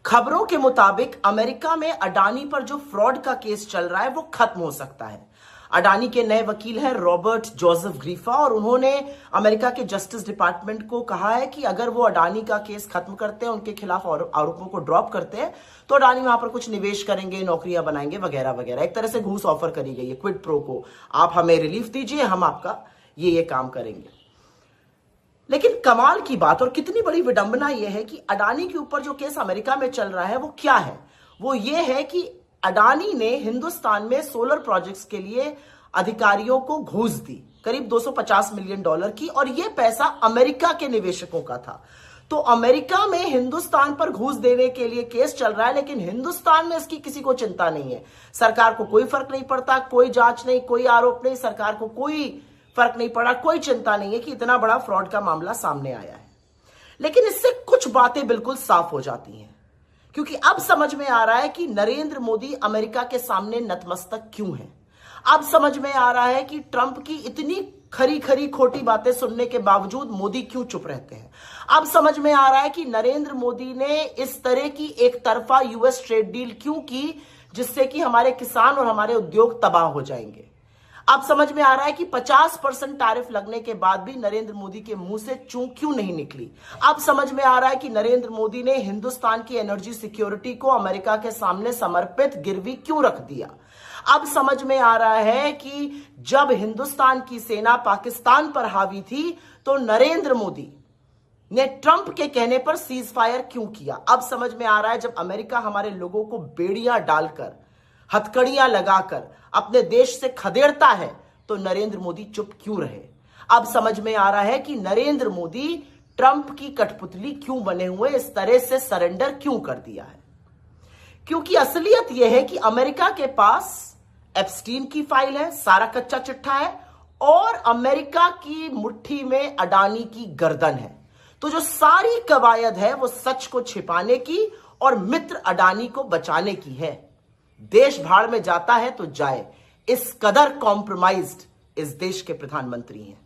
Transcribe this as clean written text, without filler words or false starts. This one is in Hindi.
खबरों के मुताबिक अमेरिका में अडानी पर जो फ्रॉड का केस चल रहा है वो खत्म हो सकता है। अडानी के नए वकील हैं रॉबर्ट जोसेफ ग्रीफा और उन्होंने अमेरिका के जस्टिस डिपार्टमेंट को कहा है कि अगर वो अडानी का केस खत्म करते हैं, उनके खिलाफ आरोपों को ड्रॉप करते हैं तो अडानी वहां पर कुछ निवेश करेंगे, नौकरियां बनाएंगे वगैरह वगैरह। एक तरह से घूस ऑफर करी गई है क्विड प्रो को, आप हमें रिलीफ दीजिए, हम आपका ये काम करेंगे। लेकिन कमाल की बात और कितनी बड़ी विडंबना यह है कि अडानी के ऊपर जो केस अमेरिका में चल रहा है वो क्या है? वो ये है कि अडानी ने हिंदुस्तान में सोलर प्रोजेक्ट्स के लिए अधिकारियों को घूस दी करीब $250 मिलियन की, और यह पैसा अमेरिका के निवेशकों का था। तो अमेरिका में हिंदुस्तान पर घूस देने के लिए केस चल रहा है, लेकिन हिंदुस्तान में इसकी किसी को चिंता नहीं है। सरकार को कोई फर्क नहीं पड़ता, कोई जांच नहीं, कोई आरोप नहीं, सरकार को कोई फर्क नहीं पड़ा, कोई चिंता नहीं है कि इतना बड़ा फ्रॉड का मामला सामने आया है। लेकिन इससे कुछ बातें बिल्कुल साफ हो जाती हैं, क्योंकि अब समझ में आ रहा है कि नरेंद्र मोदी अमेरिका के सामने नतमस्तक क्यों है। अब समझ में आ रहा है कि ट्रंप की इतनी खरी खरी खोटी बातें सुनने के बावजूद मोदी क्यों चुप रहते हैं। अब समझ में आ रहा है कि नरेंद्र मोदी ने इस तरह की एक तरफा यूएस ट्रेड डील क्यों की, जिससे कि हमारे किसान और हमारे उद्योग तबाह हो जाएंगे। अब समझ में आ रहा है कि 50% टैरिफ लगने के बाद भी नरेंद्र मोदी के मुंह से चूं क्यों नहीं निकली। अब समझ में आ रहा है कि नरेंद्र मोदी ने हिंदुस्तान की एनर्जी सिक्योरिटी को अमेरिका के सामने समर्पित गिरवी क्यों रख दिया। अब समझ में आ रहा है कि जब हिंदुस्तान की सेना पाकिस्तान पर हावी थी तो नरेंद्र मोदी ने ट्रंप के कहने पर सीज फायर क्यों किया। अब समझ में आ रहा है जब अमेरिका हमारे लोगों को बेड़ियां डालकर, हथकड़ियां लगाकर अपने देश से खदेड़ता है तो नरेंद्र मोदी चुप क्यों रहे। अब समझ में आ रहा है कि नरेंद्र मोदी ट्रंप की कठपुतली क्यों बने हुए, इस तरह से सरेंडर क्यों कर दिया है। क्योंकि असलियत यह है कि अमेरिका के पास एप्स्टीन की फाइल है, सारा कच्चा चिट्ठा है, और अमेरिका की मुट्ठी में अडानी की गर्दन है। तो जो सारी कवायद है वो सच को छिपाने की और मित्र अडानी को बचाने की है। देश भाड़ में जाता है तो जाए, इस कदर कॉम्प्रोमाइज्ड इस देश के प्रधानमंत्री हैं।